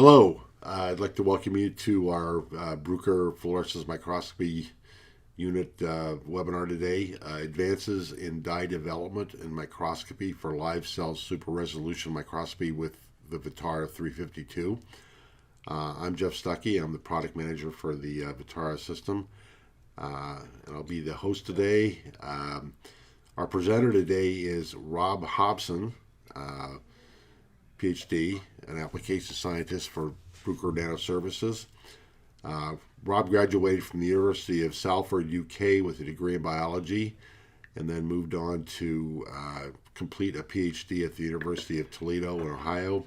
Hello, I'd like to welcome you to our Bruker Fluorescence Microscopy Unit webinar today, Advances in Dye Development and Microscopy for Live Cell Super Resolution Microscopy with the Vutara 352. I'm Jeff Stuckey. I'm the product manager for the Vutara system, and I'll be the host today. Our presenter today is Rob Hobson, Ph.D., an application scientist for Bruker Nanoservices. Rob graduated from the University of Salford, UK with a degree in biology and then moved on to complete a PhD at the University of Toledo in Ohio.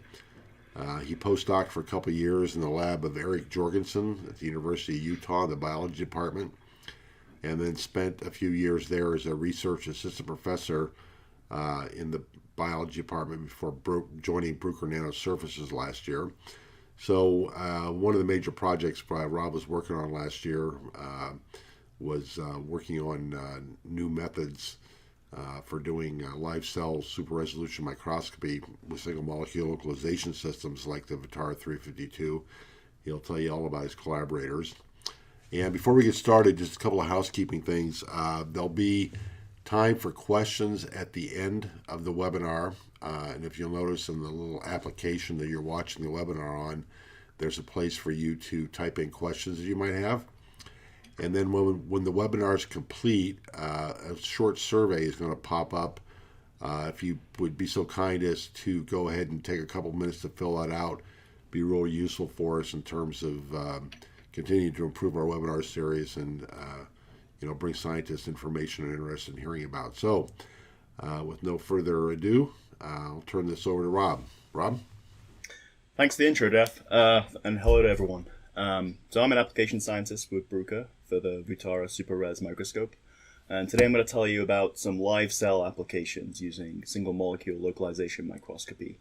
He postdoced for a couple of years in the lab of Eric Jorgensen at the University of Utah in the biology department, and then spent a few years there as a research assistant professor in the biology department before joining Bruker Nanoservices last year. So one of the major projects Rob was working on last year was working on new methods for doing live cell super resolution microscopy with single molecule localization systems like the Vutara 352. He'll tell you all about his collaborators. And before we get started, just a couple of housekeeping things. There'll be time for questions at the end of the webinar. And if you'll notice in the little application that you're watching the webinar on, there's a place for you to type in questions that you might have. And then when the webinar is complete, a short survey is going to pop up. If you would be so kind as to go ahead and take a couple minutes to fill that out, be really useful for us in terms of continuing to improve our webinar series and bring scientists information and interest in hearing about. So with no further ado, I'll turn this over to Rob. Rob? Thanks for the intro, Jeff, and hello to everyone. So I'm an application scientist with Bruker for the Vutara Super Res microscope, and today I'm going to tell you about some live cell applications using single molecule localization microscopy.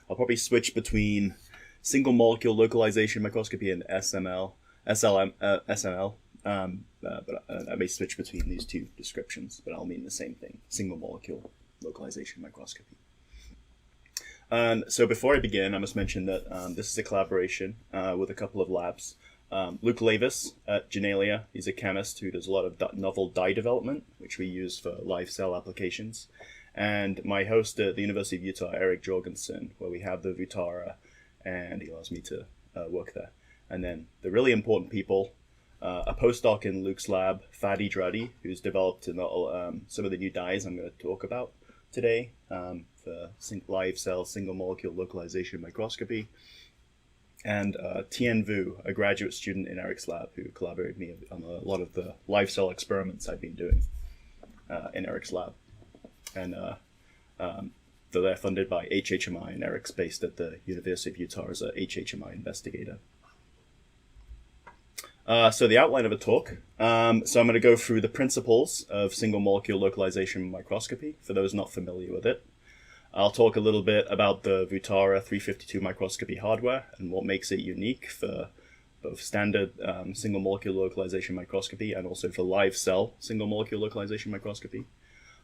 I'll probably switch between single molecule localization microscopy and SML, but I may switch between these two descriptions, but I'll mean the same thing, single molecule localization microscopy. And so before I begin, I must mention that this is a collaboration with a couple of labs. Luke Lavis at Janelia, he's a chemist who does a lot of novel dye development, which we use for live cell applications. And my host at the University of Utah, Eric Jorgensen, where we have the Vutara, and he allows me to work there. And then the really important people, a postdoc in Luke's lab, Fadi Jradi, who's developed some of the new dyes I'm going to talk about today for live cell single molecule localization microscopy, and Tien Vu, a graduate student in Eric's lab who collaborated with me on a lot of the live cell experiments I've been doing in Eric's lab. And they're funded by HHMI, and Eric's based at the University of Utah as a HHMI investigator. So the outline of a talk. So I'm going to go through the principles of single molecule localization microscopy for those not familiar with it. I'll talk a little bit about the Vutara 352 microscopy hardware and what makes it unique for both standard single molecule localization microscopy and also for live cell single molecule localization microscopy.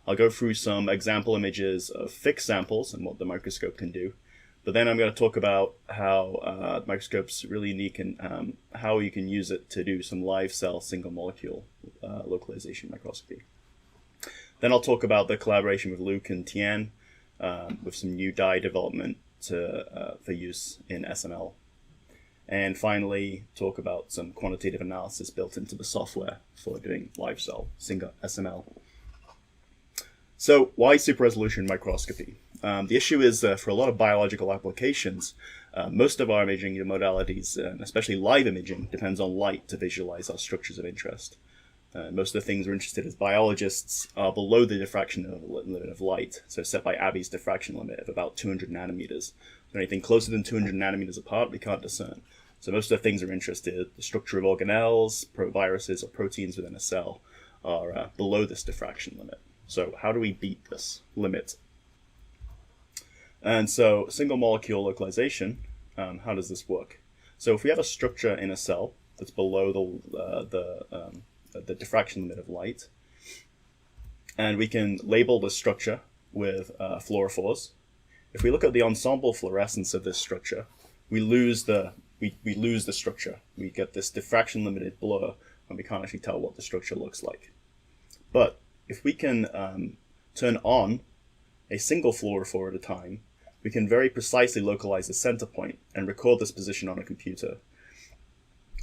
I'll go through some example images of fixed samples and what the microscope can do. But then I'm going to talk about how the microscope's really unique and how you can use it to do some live cell single molecule localization microscopy. Then I'll talk about the collaboration with Luke and Tien with some new dye development for use in SML. And finally, talk about some quantitative analysis built into the software for doing live cell single SML. So why super resolution microscopy? The issue is for a lot of biological applications, most of our imaging modalities, and especially live imaging, depends on light to visualize our structures of interest. Most of the things we're interested in as biologists are below the diffraction limit of light, so set by Abbe's diffraction limit of about 200 nanometers. So anything closer than 200 nanometers apart, we can't discern. So most of the things we're interested in, the structure of organelles, viruses, or proteins within a cell, are below this diffraction limit. So how do we beat this limit? And so single molecule localization, how does this work? So if we have a structure in a cell that's below the diffraction limit of light, and we can label the structure with fluorophores. If we look at the ensemble fluorescence of this structure, we lose the structure. We get this diffraction limited blur, and we can't actually tell what the structure looks like. But if we can turn on a single fluorophore at a time, we can very precisely localize the center point and record this position on a computer.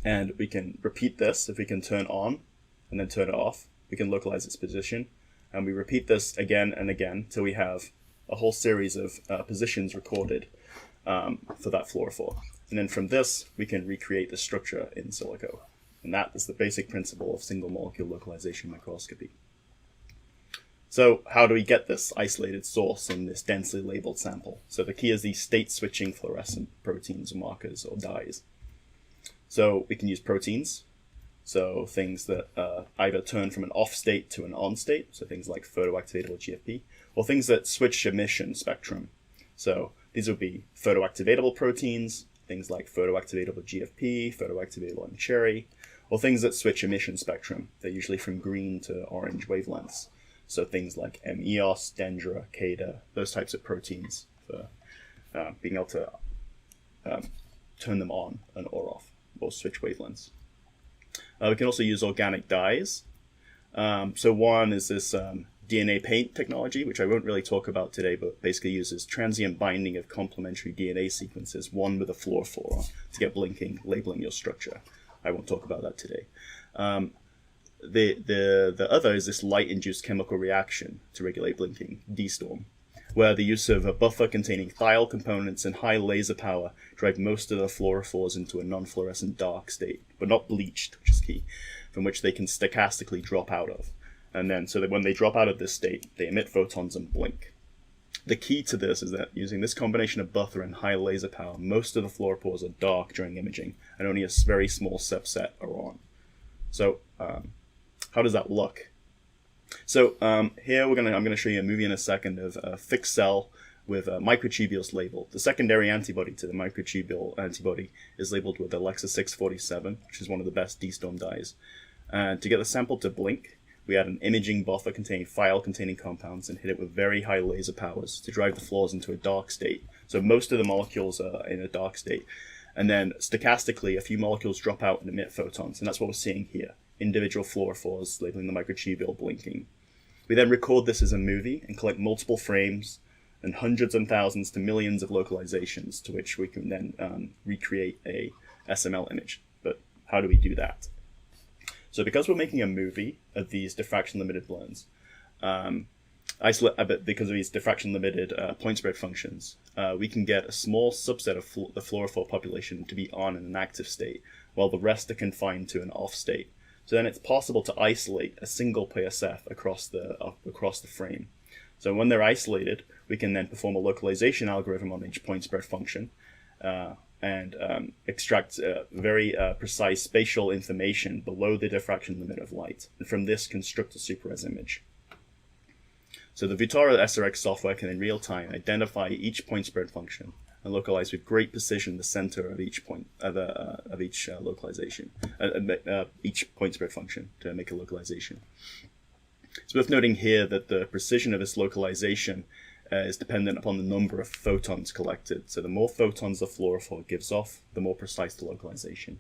And we can repeat this. If we can turn on and then turn it off, we can localize its position. And we repeat this again and again till we have a whole series of positions recorded for that fluorophore. And then from this, we can recreate the structure in silico. And that is the basic principle of single molecule localization microscopy. So how do we get this isolated source in this densely labeled sample? So the key is these state-switching fluorescent proteins or markers or dyes. So we can use proteins, so things that either turn from an off state to an on state, so things like photoactivatable GFP, or things that switch emission spectrum. So these would be photoactivatable proteins, things like photoactivatable GFP, photoactivatable M cherry, or things that switch emission spectrum. They're usually from green to orange wavelengths. So things like MEOS, Dendra, CADA, those types of proteins for being able to turn them on and or off, or switch wavelengths. We can also use organic dyes. So one is this DNA paint technology, which I won't really talk about today, but basically uses transient binding of complementary DNA sequences, one with a fluorophore, to get blinking, labeling your structure. I won't talk about that today. The other is this light-induced chemical reaction to regulate blinking, D-storm, where the use of a buffer containing thiol components and high laser power drive most of the fluorophores into a non-fluorescent dark state, but not bleached, which is key, from which they can stochastically drop out of. And then, so that when they drop out of this state, they emit photons and blink. The key to this is that using this combination of buffer and high laser power, most of the fluorophores are dark during imaging, and only a very small subset are on. So, how does that look? So here I'm going to show you a movie in a second of a fixed cell with microtubules labeled. The secondary antibody to the microtubule antibody is labeled with Alexa 647, which is one of the best D-storm dyes. And to get the sample to blink, we add an imaging buffer containing thiol-containing compounds and hit it with very high laser powers to drive the fluors into a dark state. So most of the molecules are in a dark state. And then stochastically, a few molecules drop out and emit photons. And that's what we're seeing here. Individual fluorophores labeling the microtubule blinking. We then record this as a movie and collect multiple frames and hundreds and thousands to millions of localizations, to which we can then recreate a SML image. But how do we do that? So because we're making a movie of these diffraction-limited blends, because of these diffraction-limited point spread functions, we can get a small subset of the fluorophore population to be on in an active state, while the rest are confined to an off state. So then it's possible to isolate a single PSF across the frame. So when they're isolated, we can then perform a localization algorithm on each point spread function and extract very precise spatial information below the diffraction limit of light. And from this, construct a super-res image. So the Vutara SRX software can in real time identify each point spread function and localize with great precision the center of each point of each localization, each point spread function to make a localization. It's worth noting here that the precision of this localization is dependent upon the number of photons collected. So the more photons the fluorophore gives off, the more precise the localization.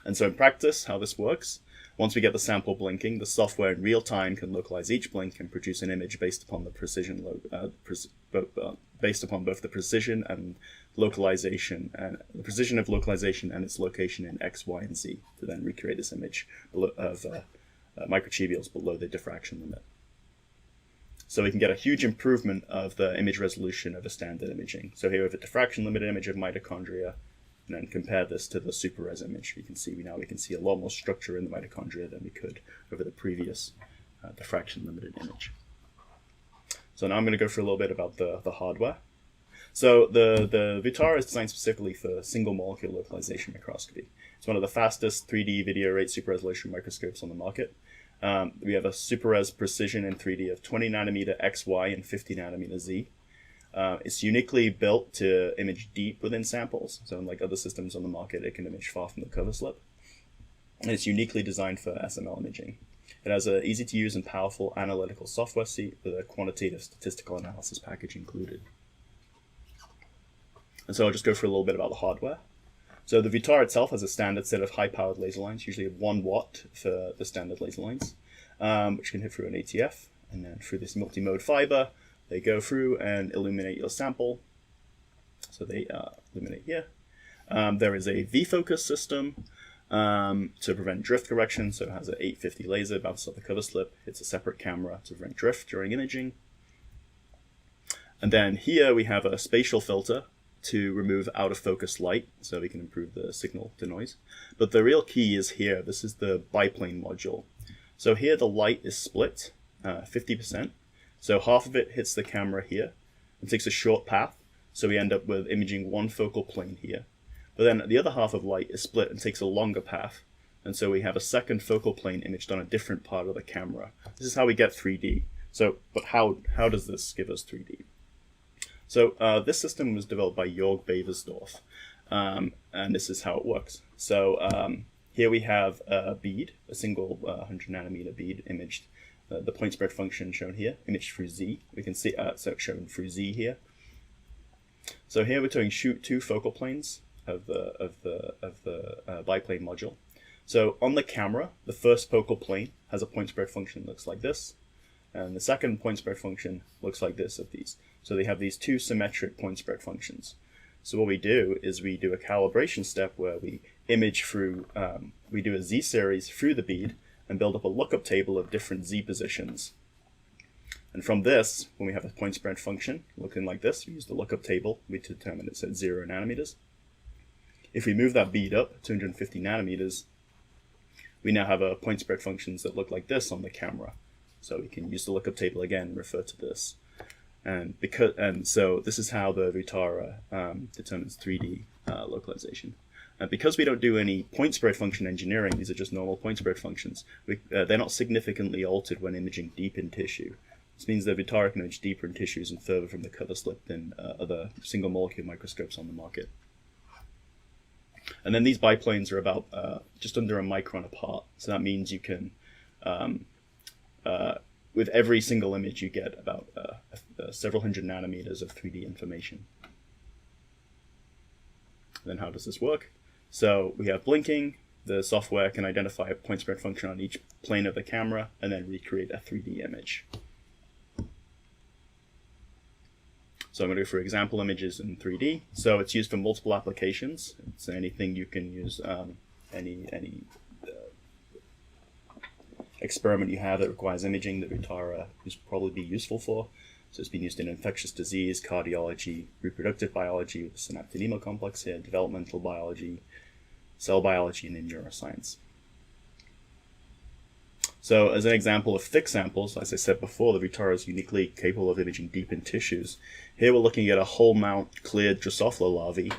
And so in practice, how this works, once we get the sample blinking, the software in real time can localize each blink and produce an image based upon the precision, based upon both the precision and localization, and the precision of localization and its location in X, Y, and Z, to then recreate this image of microtubules below the diffraction limit. So we can get a huge improvement of the image resolution of a standard imaging. So here we have a diffraction limited image of mitochondria, and then compare this to the super-res image. You can see we can see a lot more structure in the mitochondria than we could over the previous diffraction limited image. So now I'm going to go through a little bit about the hardware. So the Vutara is designed specifically for single molecule localization microscopy. It's one of the fastest 3D video rate super resolution microscopes on the market. We have a super-res precision in 3D of 20 nanometer XY and 50 nanometer Z. It's uniquely built to image deep within samples. So unlike other systems on the market, it can image far from the cover slip. And it's uniquely designed for SML imaging. It has an easy-to-use and powerful analytical software suite with a quantitative statistical analysis package included. And so I'll just go through a little bit about the hardware. So the Vutara itself has a standard set of high-powered laser lines, usually 1 watt for the standard laser lines, which can hit through an ATF, and then through this multi-mode fiber, they go through and illuminate your sample. So they illuminate here. There is a V-focus system to prevent drift correction, so it has an 850 laser, bounces off the cover slip, hits a separate camera to prevent drift during imaging. And then here we have a spatial filter to remove out of focus light, so we can improve the signal to noise. But the real key is here. This is the biplane module. So here the light is split 50%. So half of it hits the camera here and takes a short path. So we end up with imaging one focal plane here. But then the other half of light is split and takes a longer path. And so we have a second focal plane imaged on a different part of the camera. This is how we get 3D. So, but how does this give us 3D? So this system was developed by Jörg Beversdorf, and this is how it works. So here we have a bead, a single 100 nanometer bead imaged. The point spread function shown here, imaged through Z. We can see so it's shown through Z here. So here we're doing shoot 2 focal planes of the biplane module. So on the camera, the first focal plane has a point spread function that looks like this, and the second point spread function looks like this of these. So they have these 2 symmetric point spread functions. So what we do is we do a calibration step where we image through, we do a Z series through the bead and build up a lookup table of different Z positions. And from this, when we have a point spread function looking like this, we use the lookup table, we determine it's at 0 nanometers. If we move that bead up 250 nanometers, we now have a point spread functions that look like this on the camera. So we can use the lookup table again and refer to this. And so this is how the Vutara determines 3D localization. And because we don't do any point spread function engineering, these are just normal point spread functions, they're not significantly altered when imaging deep in tissue. This means that Vutara can image deeper in tissues and further from the cover slip than other single molecule microscopes on the market. And then these biplanes are about just under a micron apart. So that means you can, with every single image, you get about several hundred nanometers of 3D information. Then how does this work? So we have blinking. The software can identify a point spread function on each plane of the camera and then recreate a 3D image. So I'm going to go for example images in 3D. So it's used for multiple applications. It's anything you can use, any experiment you have that requires imaging that Vutara is probably be useful for. So it's been used in infectious disease, cardiology, reproductive biology with the synaptic complex here, developmental biology, cell biology, and in neuroscience. So as an example of thick samples, as I said before, the Vutara is uniquely capable of imaging deep in tissues. Here we're looking at a whole mount cleared Drosophila larvae,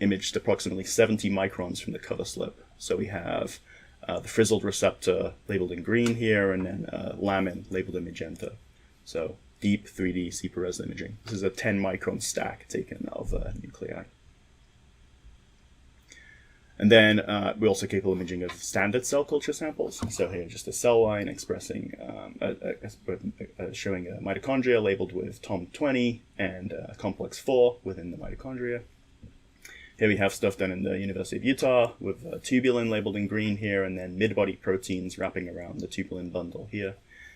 imaged approximately 70 microns from the cover slip. So we have the frizzled receptor labeled in green here, and then lamin labeled in magenta. So deep 3D CPRES imaging. This is a 10 micron stack taken of nuclei. And then we're also capable of imaging of standard cell culture samples. So here, just a cell line expressing, showing a mitochondria labeled with TOM20 and complex 4 within the mitochondria. Here we have stuff done in the University of Utah with tubulin labeled in green here, and then mid-body proteins wrapping around the tubulin bundle here.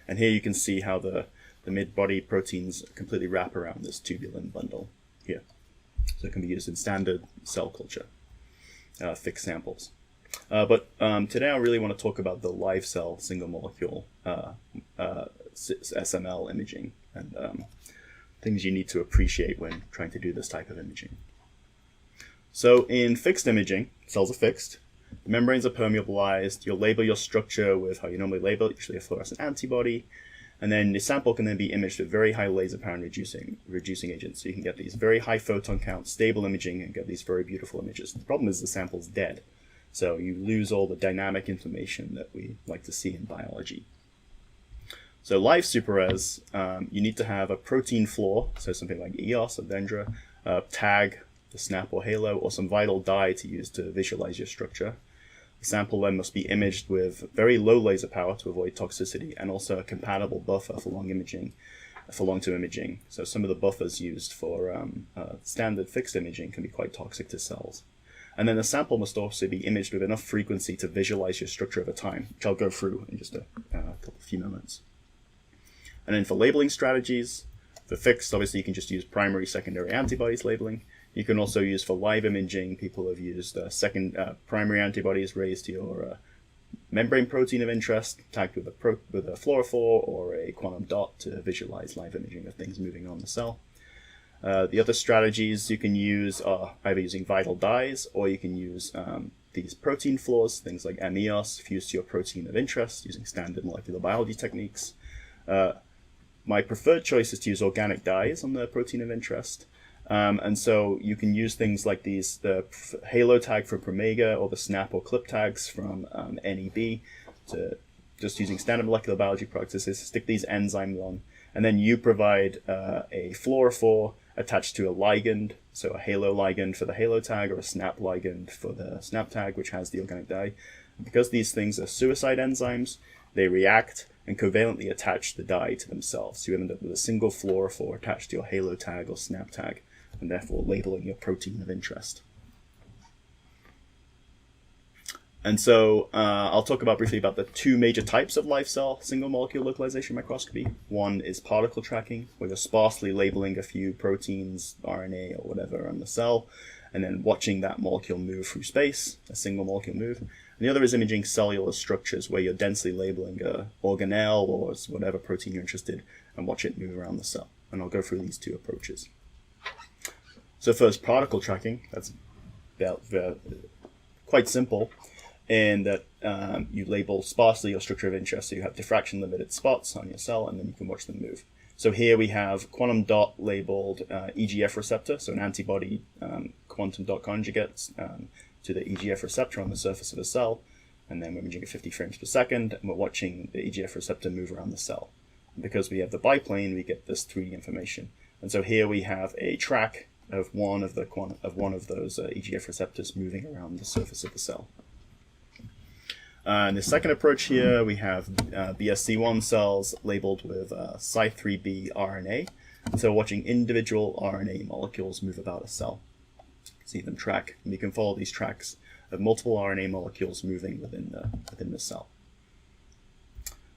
And here you can see how the mid-body proteins completely wrap around this tubulin bundle here. So it can be used in standard cell culture. Thick samples. But today I really want to talk about the live cell single molecule SML imaging and things you need to appreciate when trying to do this type of imaging. So in fixed imaging, cells are fixed, the membranes are permeabilized, you'll label your structure with how you normally label it, usually a fluorescent antibody, and then the sample can then be imaged with very high laser power and reducing agents. So you can get these very high photon count, stable imaging, and get these very beautiful images. The problem is the sample's dead. So you lose all the dynamic information that we like to see in biology. So live SuperRes, you need to have a protein floor, so something like EOS or Dendra, tag, the SNAP or Halo, or some vital dye to use to visualize your structure. The sample then must be imaged with very low laser power to avoid toxicity, and also a compatible buffer for long imaging. for long-term imaging. So some of the buffers used for standard fixed imaging can be quite toxic to cells. And then the sample must also be imaged with enough frequency to visualize your structure over time, which I'll go through in just a few moments. And then for labeling strategies, for fixed, obviously you can just use primary, secondary antibodies labeling. You can also use for live imaging, people have used primary antibodies raised to your membrane protein of interest, tagged with a fluorophore or a quantum dot to visualize live imaging of things moving on the cell. The other strategies you can use are either using vital dyes, or you can use these protein floors, things like MEOS, fused to your protein of interest using standard molecular biology techniques. My preferred choice is to use organic dyes on the protein of interest. And so you can use things like the halo tag from Promega or the snap or clip tags from NEB, to just using standard molecular biology practices, stick these enzymes on, and then you provide a fluorophore attached to a ligand, so a halo ligand for the halo tag or a snap ligand for the snap tag, which has the organic dye. And because these things are suicide enzymes, they react and covalently attach the dye to themselves. So you end up with a single fluorophore attached to your halo tag or snap tag, and therefore labeling your protein of interest. And so I'll talk briefly about the two major types of live cell single molecule localization microscopy. One is particle tracking, where you're sparsely labeling a few proteins, RNA, or whatever on the cell, and then watching that molecule move through space, a single molecule move. And the other is imaging cellular structures, where you're densely labeling a organelle or whatever protein you're interested in, and watch it move around the cell. And I'll go through these two approaches. So first, particle tracking. That's quite simple in that you label sparsely your structure of interest. So you have diffraction limited spots on your cell, and then you can watch them move. So here we have quantum dot labeled EGF receptor, so an antibody quantum dot conjugate to the EGF receptor on the surface of a cell. And then we're imaging at 50 frames per second, and we're watching the EGF receptor move around the cell. And because we have the biplane, we get this 3D information. And so here we have a track of one of those EGF receptors moving around the surface of the cell. In the second approach here, we have BSC1 cells labeled with Cy3b RNA. So watching individual RNA molecules move about a cell. See them track, and we can follow these tracks of multiple RNA molecules moving within the cell.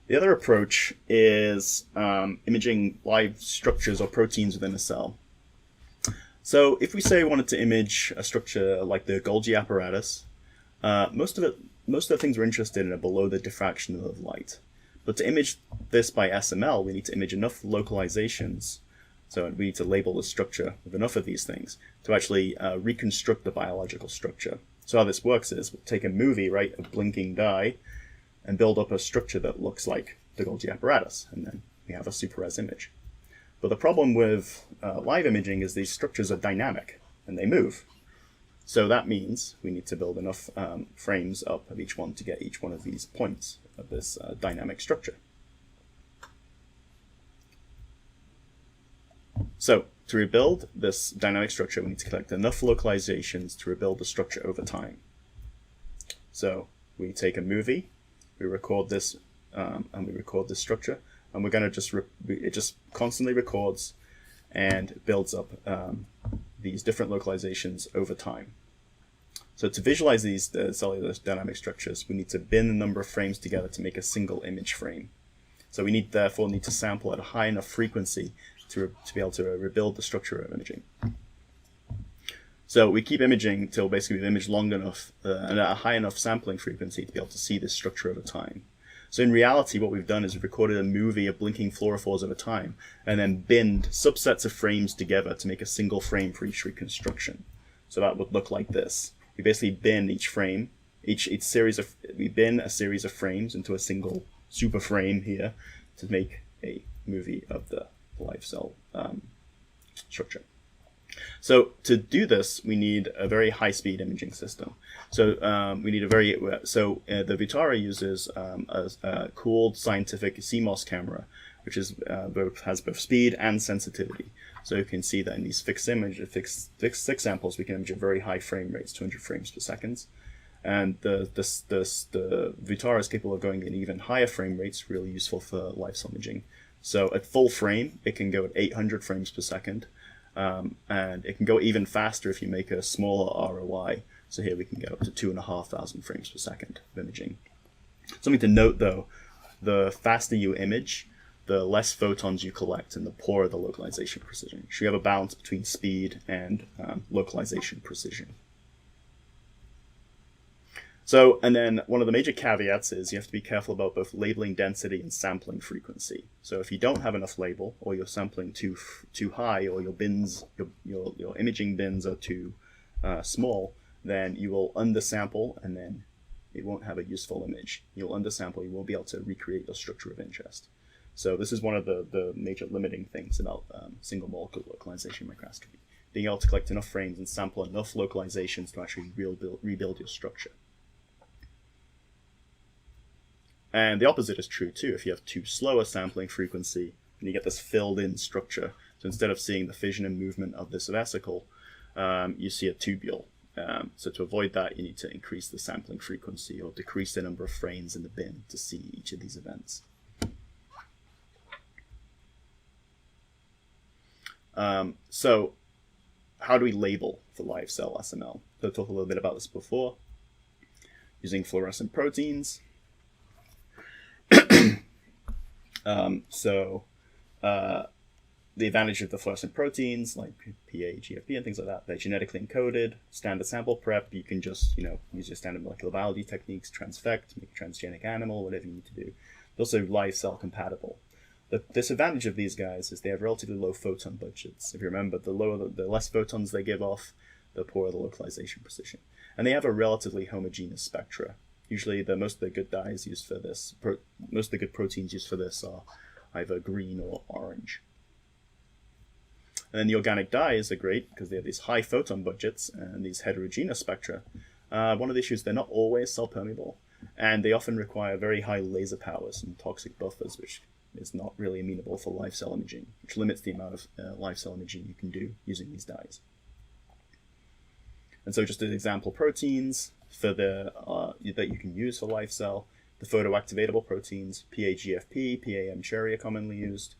The other approach is imaging live structures or proteins within a cell. So if we say we wanted to image a structure like the Golgi apparatus, most of the things we're interested in are below the diffraction of light. But to image this by SML, we need to image enough localizations. So we need to label the structure with enough of these things to actually reconstruct the biological structure. So how this works is we'll take a movie, right, a blinking dye, and build up a structure that looks like the Golgi apparatus, and then we have a super res image. But the problem with live imaging is these structures are dynamic, and they move. So that means we need to build enough frames up of each one to get each one of these points of this dynamic structure. So to rebuild this dynamic structure, we need to collect enough localizations to rebuild the structure over time. So we take a movie, we record this, and we record this structure, and we're going to it just constantly records and builds up these different localizations over time. So to visualize these cellular dynamic structures, we need to bin the number of frames together to make a single image frame. So we therefore need to sample at a high enough frequency to be able to rebuild the structure of imaging. So we keep imaging till basically we've imaged long enough and at a high enough sampling frequency to be able to see this structure over time. So in reality, what we've done is we've recorded a movie of blinking fluorophores over time, and then binned subsets of frames together to make a single frame for each reconstruction. So that would look like this. We basically bin each frame, we bin a series of frames into a single super frame here to make a movie of the live cell structure. So to do this, we need a very high-speed imaging system. So the Vutara uses a cooled scientific CMOS camera, which has both speed and sensitivity. So you can see that in these fixed samples, we can image at very high frame rates, 200 frames per second. And the Vutara is capable of going in even higher frame rates, really useful for live cell imaging, So at full frame, it can go at 800 frames per second. And it can go even faster if you make a smaller ROI. So here we can get up to 2,500 frames per second of imaging. Something to note though, the faster you image, the less photons you collect and the poorer the localization precision. So you have a balance between speed and localization precision. So, and then one of the major caveats is you have to be careful about both labeling density and sampling frequency. So if you don't have enough label, or you're sampling too high, or your bins, your imaging bins are too small, then you will undersample, and then it won't have a useful image. You'll undersample, you won't be able to recreate your structure of interest. So this is one of the major limiting things about single molecule localization microscopy. Being able to collect enough frames and sample enough localizations to actually rebuild your structure. And the opposite is true too. If you have too slow a sampling frequency, and you get this filled-in structure, so instead of seeing the fission and movement of this vesicle, you see a tubule. So to avoid that, you need to increase the sampling frequency or decrease the number of frames in the bin to see each of these events. So how do we label for live cell SML? So I talked a little bit about this before. Using fluorescent proteins. The advantage of the fluorescent proteins like Ph.D, GFP, and things like that, they're genetically encoded, standard sample prep. You can just, use your standard molecular biology techniques, transfect, make a transgenic animal, whatever you need to do. They're also live cell compatible. The disadvantage of these guys is they have relatively low photon budgets. If you remember, the less photons they give off, the poorer the localization precision. And they have a relatively homogeneous spectra. Usually most of the good dyes used for this, most of the good proteins used for this are either green or orange. And then the organic dyes are great because they have these high photon budgets and these heterogeneous spectra. One of the issues, they're not always cell permeable, and they often require very high laser powers and toxic buffers, which is not really amenable for live cell imaging, which limits the amount of live cell imaging you can do using these dyes. And so just as example proteins for that you can use for live cell, the photoactivatable proteins, PAGFP, PAM cherry are commonly used.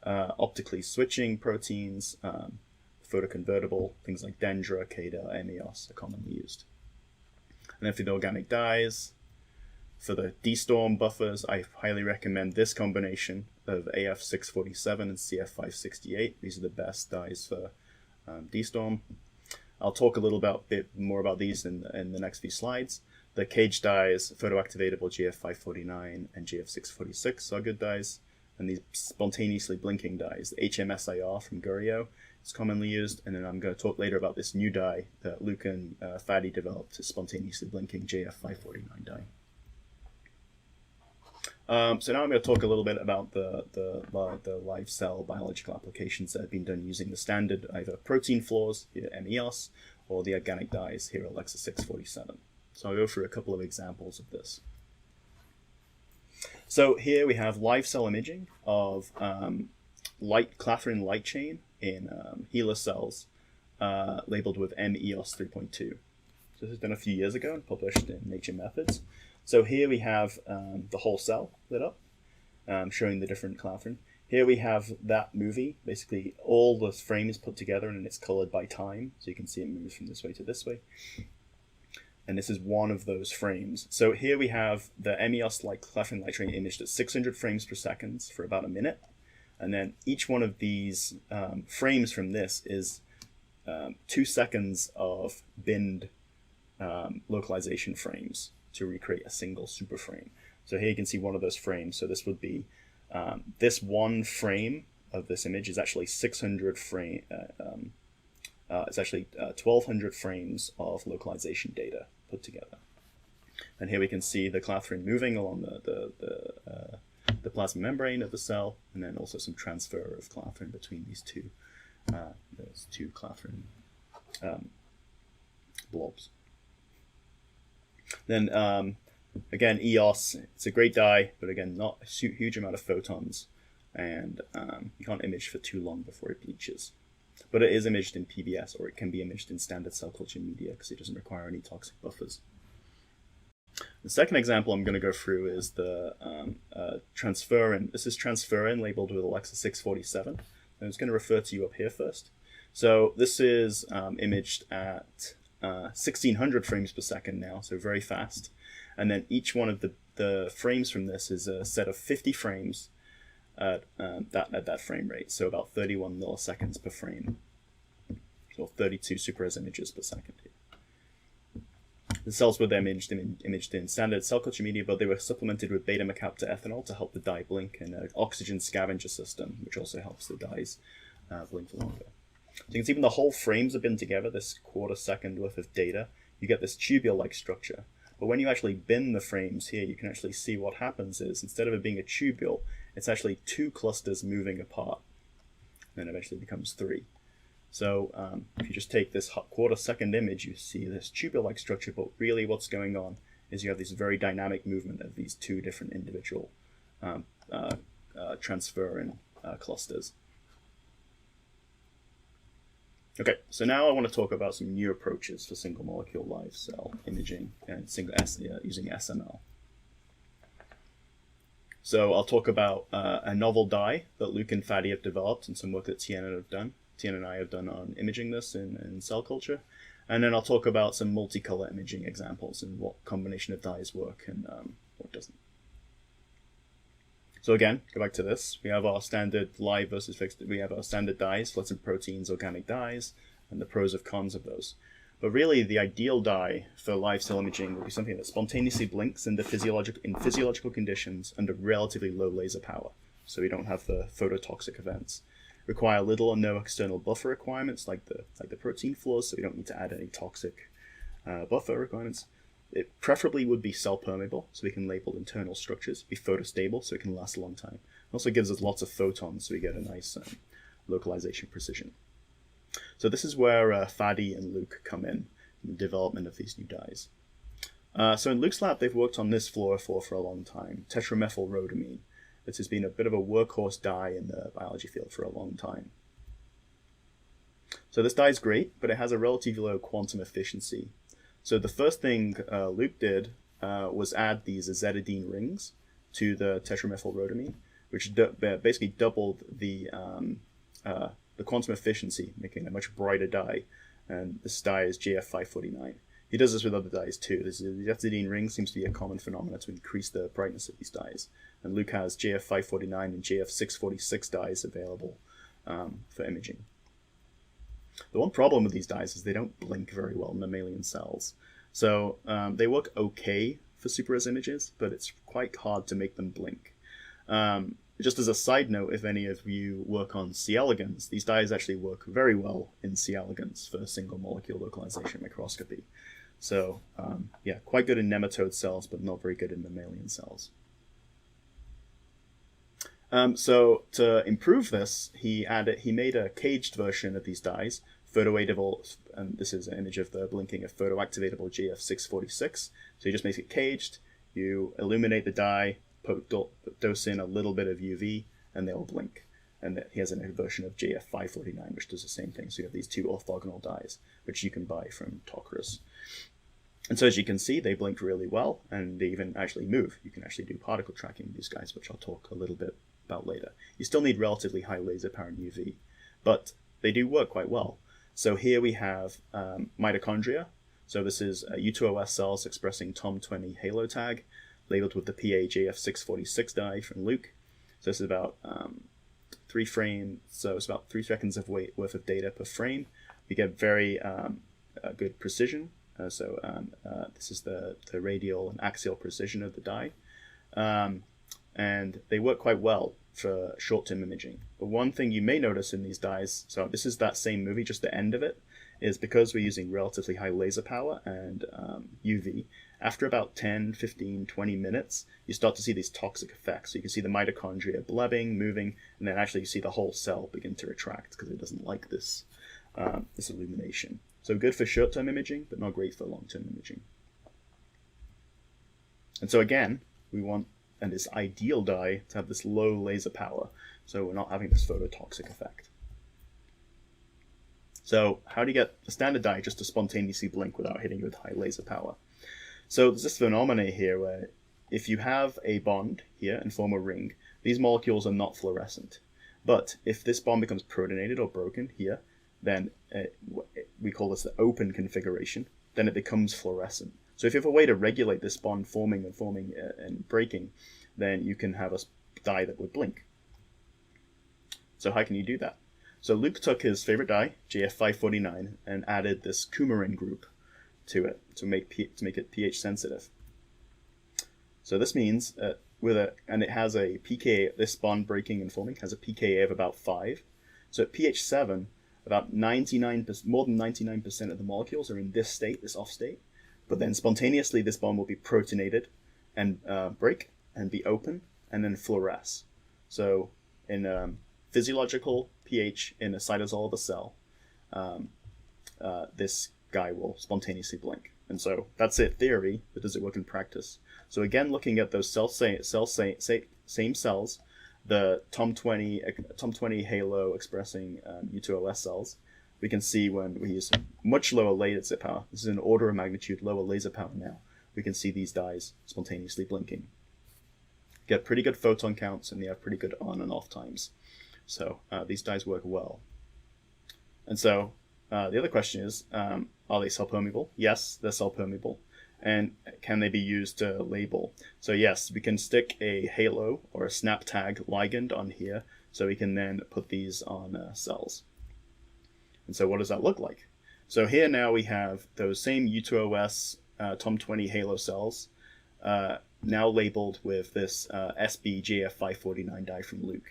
Optically switching proteins, photoconvertible, things like Dendra, CADA, MEOS are commonly used. And then for the organic dyes, for the D-storm buffers, I highly recommend this combination of AF647 and CF568. These are the best dyes for D-storm. I'll talk a little bit more about these in the next few slides. The cage dyes, photoactivatable GF549 and GF646 are good dyes. And these spontaneously blinking dyes, the HMSIR from Gurio is commonly used. And then I'm going to talk later about this new dye that Luke and Fadi developed, a spontaneously blinking JF549 dye. So now I'm going to talk a little bit about the live cell biological applications that have been done using the standard either protein floors, here MEOS, or the organic dyes, here Alexa 647. So I'll go through a couple of examples of this. So here we have live cell imaging of clathrin light chain in HeLa cells labeled with MEOS 3.2. So this was done a few years ago and published in Nature Methods. So here we have the whole cell lit up, showing the different clathrin. Here we have that movie, basically all the frames put together and it's colored by time. So you can see it moves from this way to this way. And this is one of those frames. So here we have the MEOS clathrin light train imaged at 600 frames per second for about a minute. And then each one of these frames from this is 2 seconds of binned localization frames to recreate a single super frame. So here you can see one of those frames. So this would be, this one frame of this image is actually 600 frame, it's actually 1200 frames of localization data put together. And here we can see the clathrin moving along the plasma membrane of the cell, and then also some transfer of clathrin between these two clathrin blobs. Then again, EOS, it's a great dye, but again, not a huge amount of photons, and you can't image for too long before it bleaches. But it is imaged in PBS, or it can be imaged in standard cell culture media because it doesn't require any toxic buffers. The second example I'm going to go through is the transferrin. This is transferrin labeled with Alexa 647. I'm just going to refer to you up here first. So this is imaged at 1600 frames per second now, so very fast. And then each one of the frames from this is a set of 50 frames at that frame rate, so about 31 milliseconds per frame. So 32 super-res images per second here. The cells were then imaged in standard cell culture media, but they were supplemented with beta-mercaptan ethanol to help the dye blink, and an oxygen scavenger system, which also helps the dyes blink longer. So you can see when the whole frames have been together, this quarter second worth of data, you get this tubule-like structure. But when you actually bin the frames here, you can actually see what happens is, instead of it being a tubule, it's actually two clusters moving apart. And then eventually becomes three. So if you just take this quarter second image, you see this tubule-like structure, but really what's going on is you have this very dynamic movement of these two different individual transferrin clusters. Okay, so now I want to talk about some new approaches for single molecule live cell imaging and using SML. So I'll talk about a novel dye that Luke and Fadi have developed and some work that Tiana and I have done on imaging this in cell culture. And then I'll talk about some multicolor imaging examples and what combination of dyes work and what doesn't. So again, go back to this. We have our standard live versus fixed. We have our standard dyes, fluorescent proteins, organic dyes, and the pros and cons of those. But really, the ideal dye for live cell imaging would be something that spontaneously blinks in physiological conditions under relatively low laser power, so we don't have the phototoxic events. Require little or no external buffer requirements like the protein floors, so we don't need to add any toxic buffer requirements. It preferably would be cell permeable, so we can label internal structures. Be photostable, so it can last a long time. It also gives us lots of photons, so we get a nice localization precision. So this is where Fadi and Luke come in the development of these new dyes. So in Luke's lab, they've worked on this fluorophore for a long time, tetramethylrhodamine. This has been a bit of a workhorse dye in the biology field for a long time. So this dye is great, but it has a relatively low quantum efficiency. So the first thing Luke did was add these azetidine rings to the tetramethylrhodamine, which basically doubled the quantum efficiency, making a much brighter dye. And this dye is JF549. He does this with other dyes too. The azetidine ring seems to be a common phenomenon to increase the brightness of these dyes. And Luke has JF549 and JF646 dyes available for imaging. The one problem with these dyes is they don't blink very well in mammalian cells. So they work okay for super-res images, but it's quite hard to make them blink. Just as a side note, if any of you work on C. elegans, these dyes actually work very well in C. elegans for single molecule localization microscopy. So yeah, quite good in nematode cells, but not very good in mammalian cells. So to improve this, he made a caged version of these dyes, photoactivatable, and this is an image of the blinking of photoactivatable JF646. So he just makes it caged, you illuminate the dye, dose in a little bit of UV, and they'll blink. And he has a version of JF549, which does the same thing. So you have these two orthogonal dyes, which you can buy from Tokros. And so as you can see, they blink really well, and they even actually move. You can actually do particle tracking with these guys, which I'll talk a little bit about later. You still need relatively high laser power and UV, but they do work quite well. So here we have mitochondria. So this is U2OS cells expressing TOM20 halo tag, labeled with the PAJF646 dye from Luke. So this is about 3 frames, so it's about 3 seconds of worth of data per frame. We get very good precision. This is the radial and axial precision of the dye. And they work quite well for short-term imaging. But one thing you may notice in these dyes, so this is that same movie, just the end of it, is because we're using relatively high laser power and UV, after about 10, 15, 20 minutes, you start to see these toxic effects. So you can see the mitochondria blebbing, moving, and then actually you see the whole cell begin to retract because it doesn't like this, this illumination. So good for short-term imaging, but not great for long-term imaging. And so again, we want this ideal dye to have this low laser power, so we're not having this phototoxic effect. So how do you get a standard dye just to spontaneously blink without hitting it with high laser power? So there's this phenomenon here where if you have a bond here and form a ring, these molecules are not fluorescent. But if this bond becomes protonated or broken here, then we call this the open configuration, then it becomes fluorescent. So if you have a way to regulate this bond forming and breaking, then you can have a dye that would blink. So how can you do that? So Luke took his favorite dye, JF549, and added this coumarin group to it to make it pH sensitive. So this means and it has a pKa, this bond breaking and forming has a pKa of about 5. So at pH 7, about 99%, more than 99% of the molecules are in this state, this off state. But then spontaneously, this bond will be protonated and break and be open and then fluoresce. So in physiological pH in a cytosol of a cell, this guy will spontaneously blink. And so that's it, theory, but does it work in practice? So again, looking at those same cells, the TOM20 halo expressing U2OS cells, we can see when we use much lower laser power, this is an order of magnitude lower laser power now, we can see these dyes spontaneously blinking. Get pretty good photon counts and they have pretty good on and off times. So these dyes work well. And so the other question is, are they cell permeable? Yes, they're cell permeable. And can they be used to label? So yes, we can stick a halo or a snap tag ligand on here, so we can then put these on cells. And so what does that look like? So here now we have those same U2OS TOM20 halo cells, now labeled with this SBJF549 dye from Luke.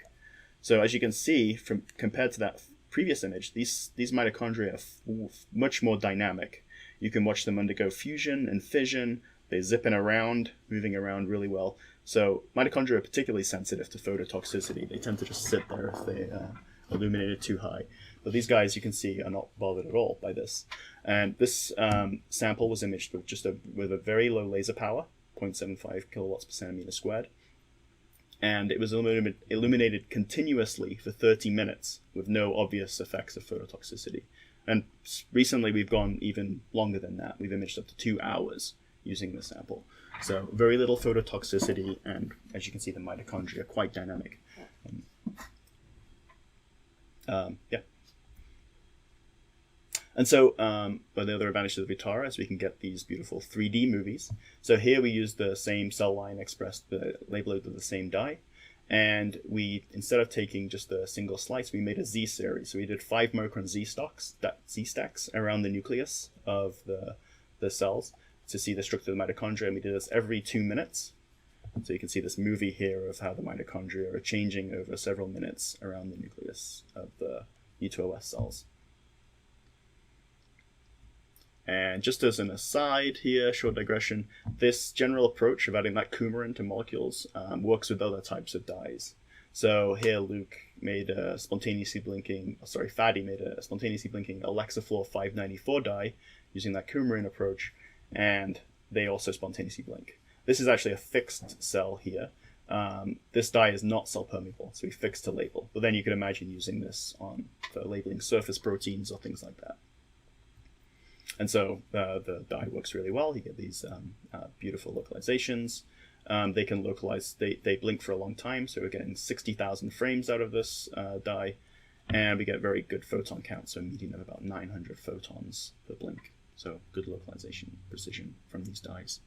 So as you can see, compared to that previous image, these mitochondria are much more dynamic. You can watch them undergo fusion and fission. They zipping around, moving around really well. So mitochondria are particularly sensitive to phototoxicity. They tend to just sit there if they illuminated too high. But these guys, you can see, are not bothered at all by this. And this sample was imaged with with a very low laser power, 0.75 kilowatts per centimeter squared. And it was illuminated continuously for 30 minutes with no obvious effects of phototoxicity. And recently we've gone even longer than that. We've imaged up to 2 hours using the sample. So very little phototoxicity, and as you can see, the mitochondria are quite dynamic. Yeah. And so, but the other advantage of the Vutara is we can get these beautiful 3D movies. So here we use the same cell line expressed, labeled with the same dye. And we, instead of taking just a single slice, we made a Z series. So we did 5 micron Z stacks around the nucleus of the cells to see the structure of the mitochondria. And we did this every 2 minutes. So you can see this movie here of how the mitochondria are changing over several minutes around the nucleus of the U2OS cells. And just as an aside here, short digression, this general approach of adding that coumarin to molecules works with other types of dyes. So here Luke made a spontaneously blinking, Fadi made a spontaneously blinking Alexafluor 594 dye using that coumarin approach, and they also spontaneously blink. This is actually a fixed cell here. This dye is not cell permeable, so we fixed to label. But then you could imagine using this for labeling surface proteins or things like that. And so the dye works really well. You get these beautiful localizations. They can localize, they blink for a long time, so we're getting 60,000 frames out of this dye, and we get very good photon counts, so a median of about 900 photons per blink. So good localization precision from these dyes.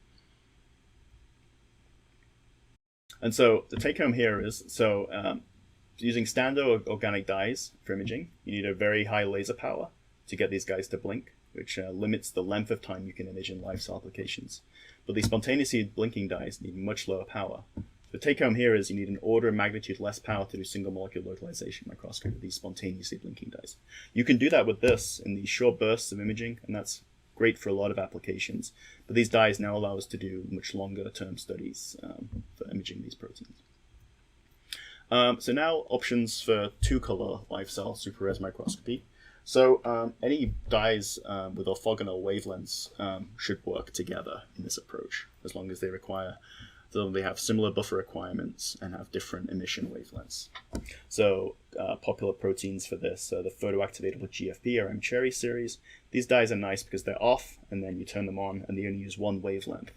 And so the take home here is, using standard organic dyes for imaging, you need a very high laser power to get these guys to blink, which limits the length of time you can image in live cell applications. But these spontaneously blinking dyes need much lower power. The take home here is you need an order of magnitude less power to do single molecule localization microscopy with these spontaneously blinking dyes. You can do that with this in these short bursts of imaging, and that's great for a lot of applications. But these dyes now allow us to do much longer term studies for imaging these proteins. So now options for 2-color live cell super res microscopy. So any dyes with orthogonal wavelengths should work together in this approach, as long as they require So they have similar buffer requirements and have different emission wavelengths. So popular proteins for this, the photoactivatable GFP or M-Cherry series. These dyes are nice because they're off, and then you turn them on, and they only use one wavelength.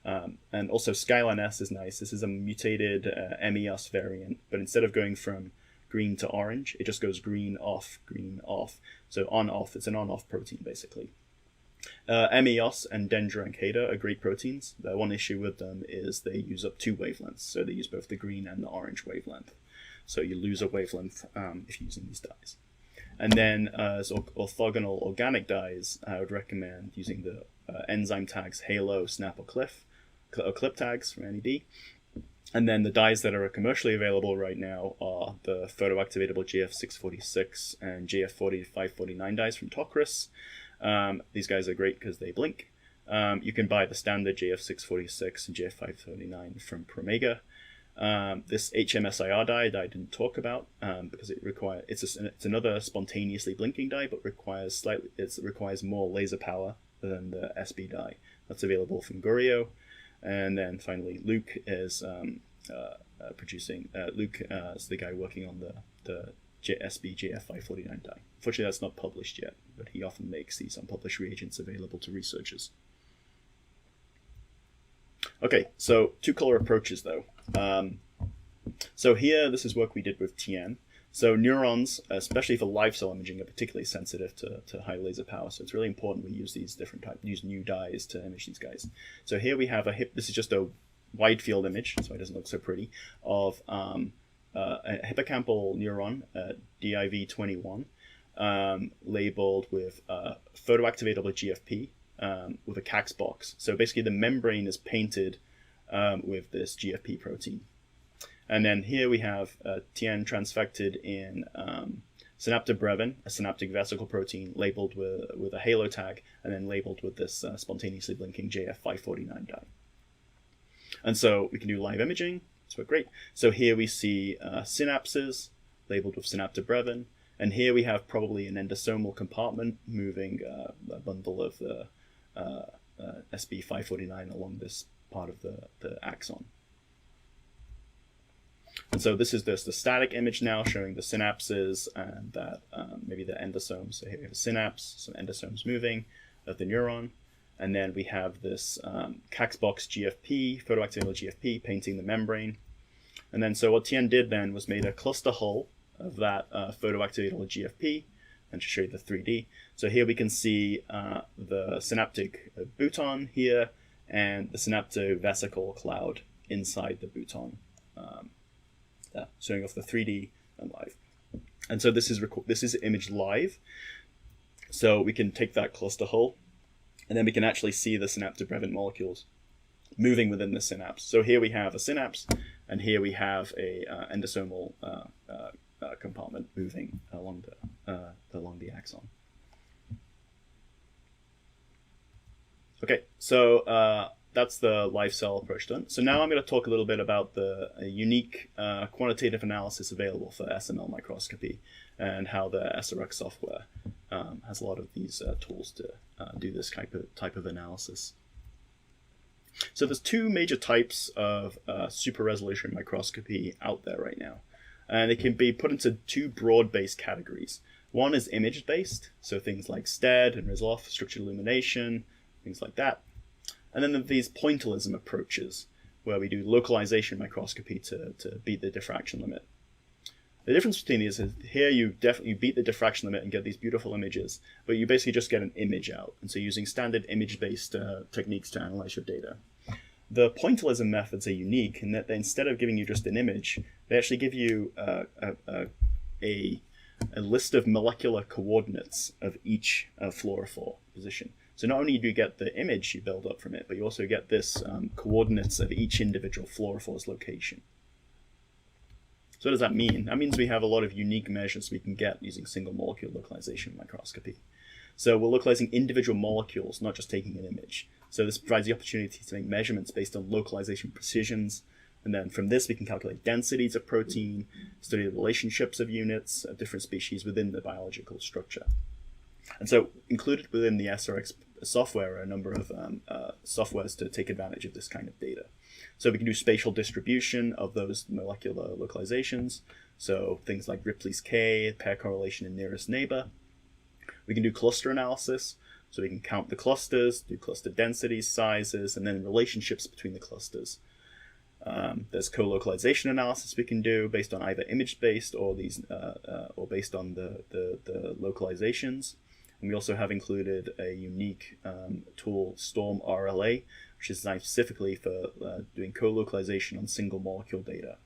And also Skyline S is nice. This is a mutated MEOS variant, but instead of going from green to orange, it just goes green, off, so on-off. It's an on-off protein, basically. MEOS and Dendra and Cada are great proteins. The one issue with them is they use up two wavelengths, so they use both the green and the orange wavelength. So you lose a wavelength if you're using these dyes. And then as orthogonal organic dyes, I would recommend using the enzyme tags Halo, Snap, or Clip tags from NED. And then the dyes that are commercially available right now are the photoactivatable GF646 and GF549 dyes from Tokris. These guys are great because they blink. You can buy the standard GF646 and GF539 from Promega. This HMSIR dye that I didn't talk about because it's another spontaneously blinking dye, but requires more laser power than the SB dye. That's available from Goryeo. And then finally, Luke is producing. Luke is the guy working on the SB GF549 dye. Unfortunately, that's not published yet, but he often makes these unpublished reagents available to researchers. Okay, so two-color approaches, though. So here, this is work we did with Tien. So neurons, especially for live cell imaging, are particularly sensitive to high laser power. So it's really important we use these use new dyes to image these guys. So here we have this is just a wide field image, so it doesn't look so pretty, of a hippocampal neuron, DIV21, labeled with photoactivatable GFP with a CAX box. So basically the membrane is painted with this GFP protein. And then here we have Tien transfected in synaptobrevin, a synaptic vesicle protein, labeled with a halo tag, and then labeled with this spontaneously blinking JF549 dye. And so we can do live imaging. That's great. So here we see synapses labeled with synaptobrevin, and here we have probably an endosomal compartment moving a bundle of the SB549 along this part of the axon. And so this is the static image now showing the synapses and that maybe the endosomes. So here we have a synapse, some endosomes moving of the neuron. And then we have this CAX box GFP, photoactivatable GFP, painting the membrane. And then so what Tien did then was made a cluster hull of that photoactivatable GFP, and to show you the 3D. So here we can see the synaptic bouton here and the synaptovesicle cloud inside the bouton, showing off the 3D and live. And so this is image live. So we can take that cluster hull, and then we can actually see the synaptobrevin molecules moving within the synapse. So here we have a synapse, and here we have a endosomal compartment moving along the axon. Okay, so that's the live cell approach done. So now I'm going to talk a little bit about the unique quantitative analysis available for SML microscopy and how the SRX software has a lot of these tools to do this type of analysis. So there's two major types of super resolution microscopy out there right now, and they can be put into two broad-based categories. One is image-based, so things like STED and Rizloff, structured illumination, things like that. And then there's these pointillism approaches, where we do localization microscopy to beat the diffraction limit. The difference between these is here you beat the diffraction limit and get these beautiful images, but you basically just get an image out. And so using standard image-based techniques to analyze your data. The pointillism methods are unique in that instead of giving you just an image, they actually give you a list of molecular coordinates of each fluorophore position. So not only do you get the image you build up from it, but you also get this coordinates of each individual fluorophore's location. So what does that mean? That means we have a lot of unique measures we can get using single molecule localization microscopy. So we're localizing individual molecules, not just taking an image. So this provides the opportunity to make measurements based on localization precisions. And then from this, we can calculate densities of protein, study the relationships of units of different species within the biological structure. And so included within the SRX software are a number of softwares to take advantage of this kind of data. So we can do spatial distribution of those molecular localizations. So things like Ripley's K, pair correlation in nearest neighbor. We can do cluster analysis. So we can count the clusters, do cluster densities, sizes, and then relationships between the clusters. There's co-localization analysis we can do based on either image-based or based on the localizations. And we also have included a unique tool, Storm RLA, which is designed specifically for doing co-localization on single molecule data.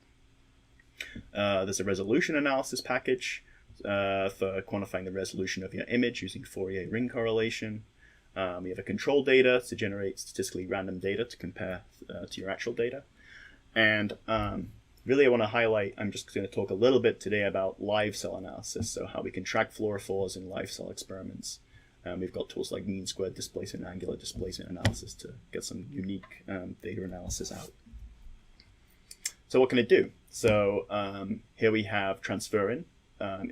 There's a resolution analysis package for quantifying the resolution of your image using Fourier ring correlation. We have a control data to generate statistically random data to compare to your actual data. And really I want to highlight, I'm just going to talk a little bit today about live cell analysis, so how we can track fluorophores in live cell experiments. We've got tools like mean squared displacement, angular displacement analysis to get some unique data analysis out. So what can it do? So here we have transferrin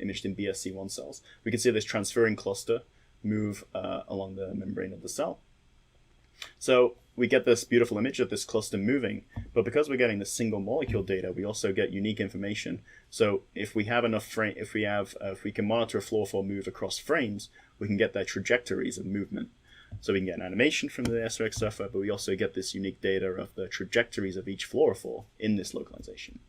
imaged in BSC1 cells. We can see this transferrin cluster move along the membrane of the cell. So we get this beautiful image of this cluster moving, but because we're getting the single molecule data, we also get unique information. So if we have enough frame, if we can monitor a fluorophore move across frames, we can get their trajectories of movement. So we can get an animation from the SRX software, but we also get this unique data of the trajectories of each fluorophore in this localization.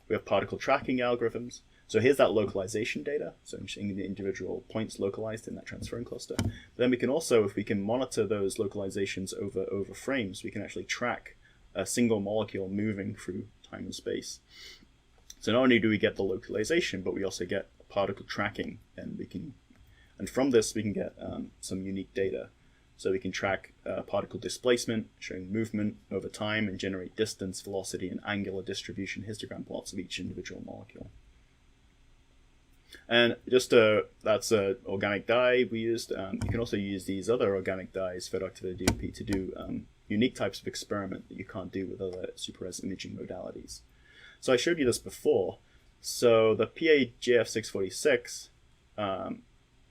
We have particle tracking algorithms. So here's that localization data, so the individual points localized in that transferrin cluster. But then we can also, if we can monitor those localizations over frames, we can actually track a single molecule moving through time and space. So not only do we get the localization, but we also get particle tracking, and from this we can get some unique data. So we can track particle displacement, showing movement over time, and generate distance, velocity, and angular distribution histogram plots of each individual molecule. And just that's an organic dye we used. You can also use these other organic dyes, photoactivated DOP, to do unique types of experiment that you can't do with other super-res imaging modalities. So I showed you this before. So the PA-JF646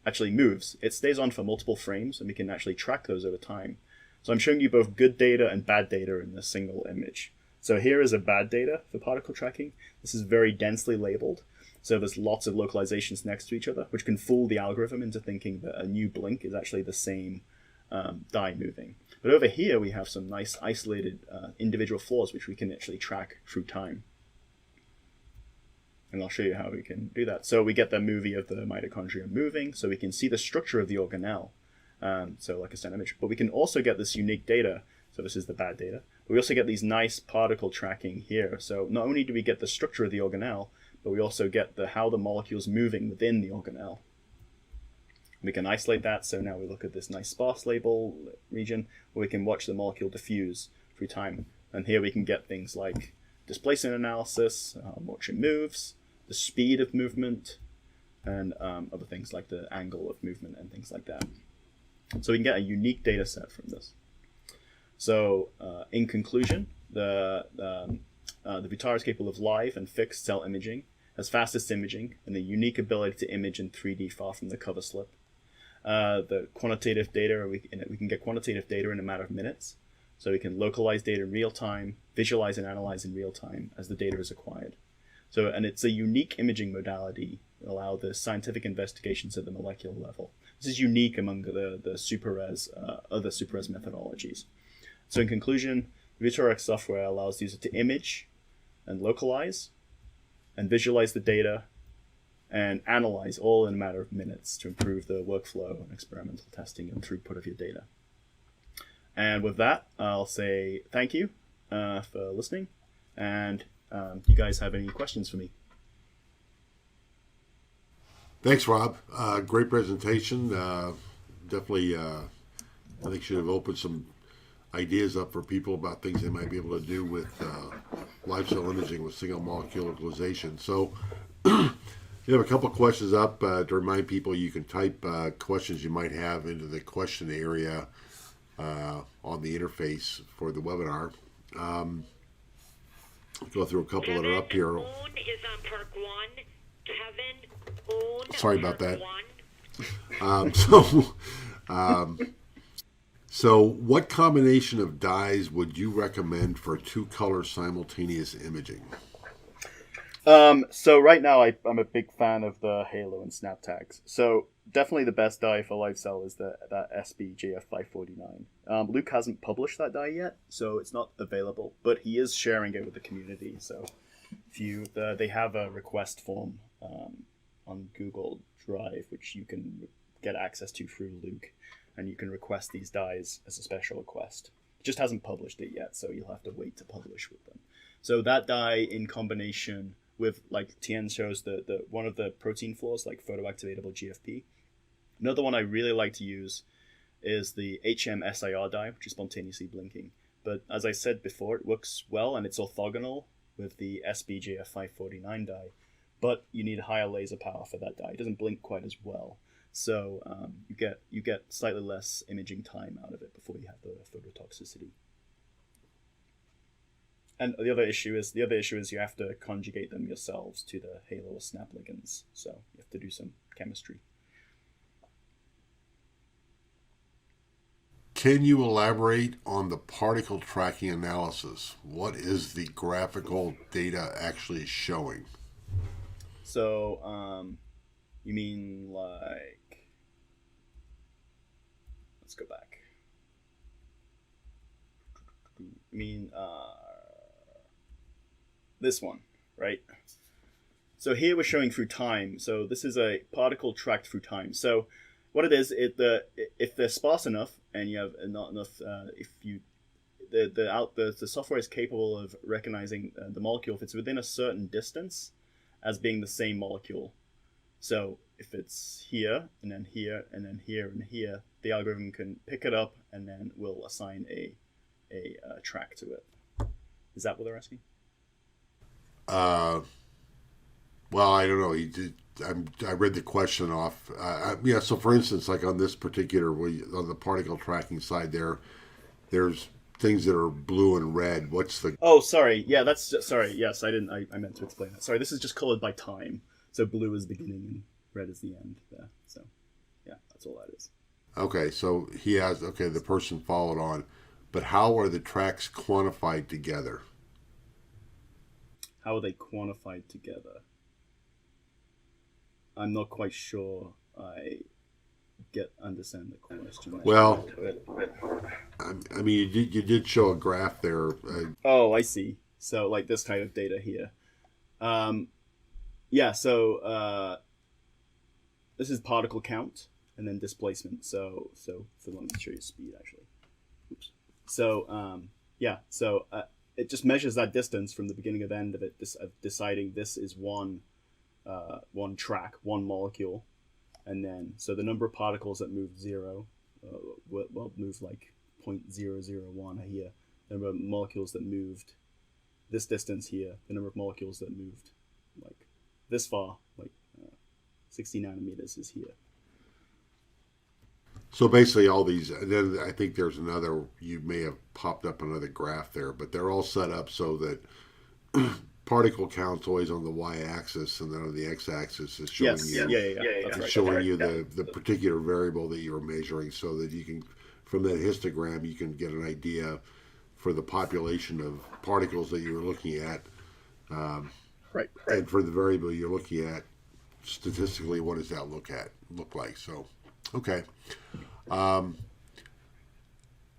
actually moves. It stays on for multiple frames, and we can actually track those over time. So I'm showing you both good data and bad data in a single image. So here is a bad data for particle tracking. This is very densely labeled. So there's lots of localizations next to each other, which can fool the algorithm into thinking that a new blink is actually the same dye moving. But over here, we have some nice isolated individual flaws, which we can actually track through time. And I'll show you how we can do that. So we get the movie of the mitochondria moving, so we can see the structure of the organelle, so like a standard image. But we can also get this unique data. So this is the bad data. But we also get these nice particle tracking here. So not only do we get the structure of the organelle, but we also get how the molecule's moving within the organelle. We can isolate that, so now we look at this nice sparse label region where we can watch the molecule diffuse through time. And here we can get things like displacement analysis, how much it moves, the speed of movement, and other things like the angle of movement and things like that. So we can get a unique data set from this. So in conclusion, the Vutara is capable of live and fixed cell imaging, has fastest imaging, and a unique ability to image in 3D far from the cover slip. The quantitative data, we can get quantitative data in a matter of minutes. So we can localize data in real time, visualize and analyze in real time as the data is acquired. So, and it's a unique imaging modality that allows the scientific investigations at the molecular level. This is unique among the super-res, other super-res methodologies. So in conclusion, Vutara software allows the user to image and localize and visualize the data and analyze all in a matter of minutes to improve the workflow and experimental testing and throughput of your data. And with that, I'll say thank you for listening. And do you guys have any questions for me? Thanks, Rob. Great presentation. Definitely, I think should have opened some ideas up for people about things they might be able to do with live cell imaging with single molecule localization. So you have a couple questions up to remind people you can type questions you might have into the question area on the interface for the webinar. Go through a couple that are up here. Kevin Oon is on Park 1. Kevin Oon. Sorry about Park that. So, what combination of dyes would you recommend for two-color simultaneous imaging? So right now I'm a big fan of the Halo and Snap tags. So definitely the best dye for live cell is that SBJF549. Luke hasn't published that dye yet, so it's not available, but he is sharing it with the community. So if they have a request form on Google Drive, which you can get access to through Luke, and you can request these dyes as a special request. He just hasn't published it yet, so you'll have to wait to publish with them. So that dye in combination with, like Tien shows, the one of the protein flaws, like photoactivatable GFP. Another one I really like to use is the HMSIR dye, which is spontaneously blinking. But as I said before, it works well and it's orthogonal with the SBJF549 dye. But you need higher laser power for that dye. It doesn't blink quite as well. So you get slightly less imaging time out of it before you have the phototoxicity. And the other issue is you have to conjugate them yourselves to the Halo or Snap ligands. So you have to do some chemistry. Can you elaborate on the particle tracking analysis? What is the graphical data actually showing? So you mean like, let's go back. You mean this one, right? So here we're showing through time. So this is a particle tracked through time. So what it is, if they're sparse enough and you have not enough, the software is capable of recognizing the molecule if it's within a certain distance as being the same molecule. So if it's here and then here and then here and here, the algorithm can pick it up and then will assign a track to it. Is that what they're asking? Well, I don't know. I read the question off. Yeah. So, for instance, like on this particular, on the particle tracking side, there's things that are blue and red. What's the? Oh, sorry. Yeah, sorry. Yes, I didn't. I meant to explain that. Sorry. This is just colored by time. So blue is the beginning and red is the end. There. So, yeah, that's all that is. Okay. So the person followed on, but how are the tracks quantified together? How are they quantified together? I'm not quite sure I understand the question. Well, I mean, you did show a graph there. Oh, I see. So like this kind of data here. Yeah, so this is particle count and then displacement. So let me show you speed actually. Oops. So yeah, so it just measures that distance from the beginning of the end of it, deciding this is one track, one molecule, and then so the number of particles that moved 0 will move like 0.001 here. The number of molecules that moved this distance here, the number of molecules that moved like this far, like 60 nanometers is here. So basically, all these. And then I think there's another. You may have popped up another graph there, but they're all set up so that particle count's always on the y-axis, and then on the x-axis is showing showing you the particular variable that you're measuring, so that you can, from that histogram, you can get an idea for the population of particles that you're looking at, right. And for the variable you're looking at, statistically, what does that look like? So, okay.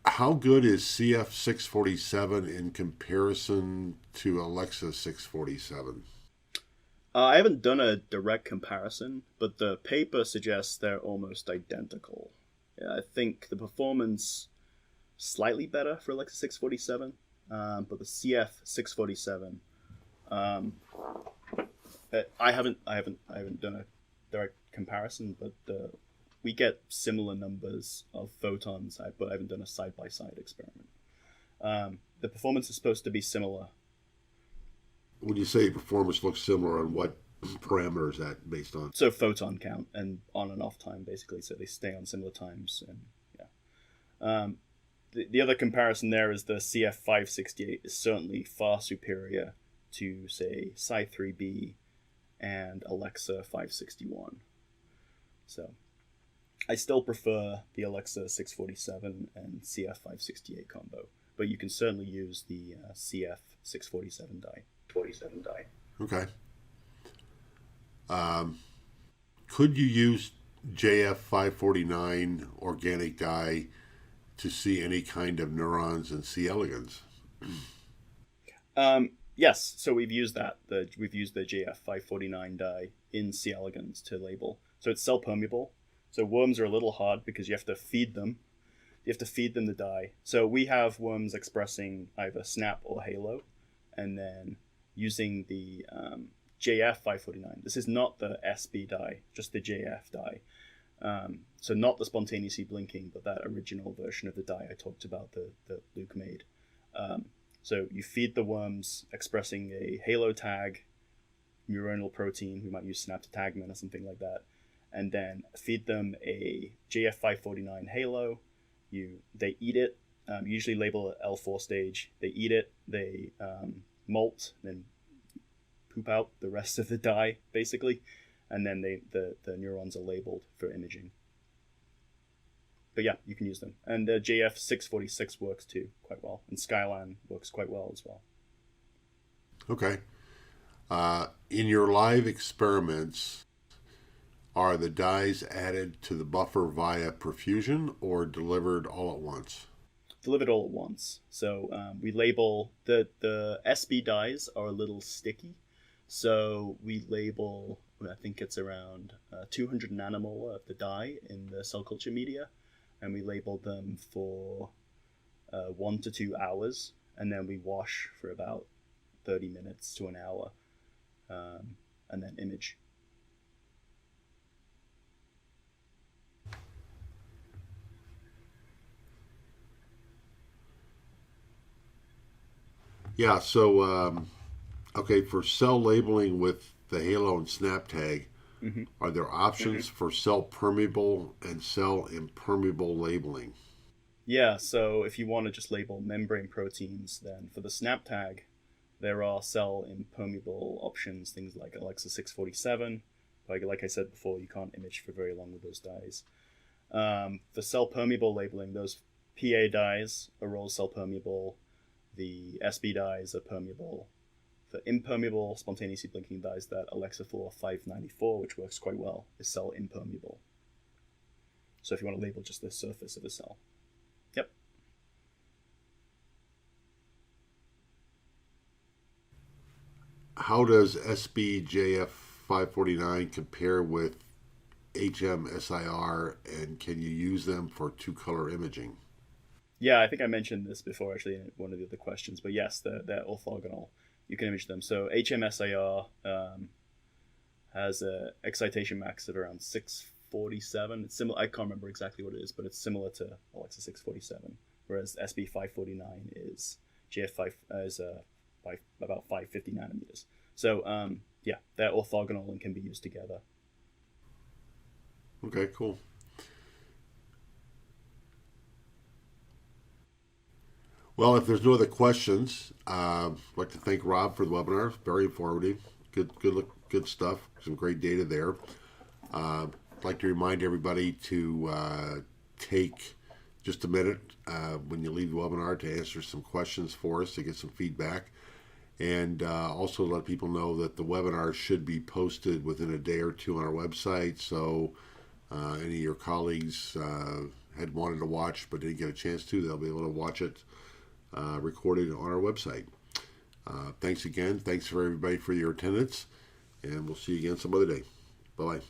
How good is CF647 in comparison to Alexa 647? I haven't done a direct comparison, but the paper suggests they're almost identical. Yeah, I think the performance slightly better for Alexa 647, but the CF647, I haven't done a direct comparison, but we get similar numbers of photons, but I haven't done a side-by-side experiment. The performance is supposed to be similar. When you say performance looks similar, on what parameter is that based on? So photon count and on and off time, basically, so they stay on similar times. And yeah, the other comparison there is the CF568 is certainly far superior to, say, Psi3b and Alexa 561. So I still prefer the Alexa 647 and CF568 combo, but you can certainly use the CF647 die. Okay. Could you use JF549 organic dye to see any kind of neurons in C. elegans? Yes, so we've used that. We've used the JF549 dye in C. elegans to label. So it's cell permeable. So worms are a little hard because you have to feed them. You have to feed them the dye. So we have worms expressing either snap or halo, and then using the JF549. This is not the SB dye, just the JF dye. So not the spontaneously blinking, but that original version of the dye I talked about that Luke made. So you feed the worms expressing a halo tag, neuronal protein. We might use synaptotagmin or something like that. And then feed them a JF549 halo. They eat it, usually label it L4 stage. They eat it, they molt, then poop out the rest of the dye, basically. And then the neurons are labeled for imaging. But yeah, you can use them. And the JF646 works too quite well. And Skyline works quite well as well. Okay. In your live experiments, are the dyes added to the buffer via perfusion or delivered all at once? Delivered all at once. So we label the SB dyes are a little sticky. So we label, I think it's around 200 nanomolar of the dye in the cell culture media. And we label them for 1 to 2 hours. And then we wash for about 30 minutes to an hour. And then image. Yeah, so, okay, for cell labeling with the halo and snap tag, are there options for cell permeable and cell impermeable labeling? Yeah, so if you want to just label membrane proteins, then for the snap tag, there are cell impermeable options, things like Alexa 647. Like I said before, you can't image for very long with those dyes. For cell permeable labeling, those PA dyes are all cell permeable. The SB dyes are permeable. For impermeable, spontaneously blinking dyes, that Alexa Fluor 594, which works quite well, is cell impermeable. So if you want to label just the surface of the cell. Yep. How does SBJF 549 compare with HMSIR, and can you use them for two-color imaging? Yeah, I think I mentioned this before actually in one of the other questions, but yes, they're orthogonal. You can image them. So HMSIR has a excitation max of around 647. It's similar. I can't remember exactly what it is, but it's similar to Alexa 647. Whereas SB 549 is GF5 is about 550 nanometers. So yeah, they're orthogonal and can be used together. Okay, cool. Well, if there's no other questions, I'd like to thank Rob for the webinar. Very informative. Good stuff. Some great data there. I'd like to remind everybody to take just a minute when you leave the webinar to answer some questions for us to get some feedback. And also let people know that the webinar should be posted within a day or two on our website. So any of your colleagues had wanted to watch but didn't get a chance to, they'll be able to watch it recorded on our website. Thanks again. Thanks for everybody for your attendance. And we'll see you again some other day. Bye-bye.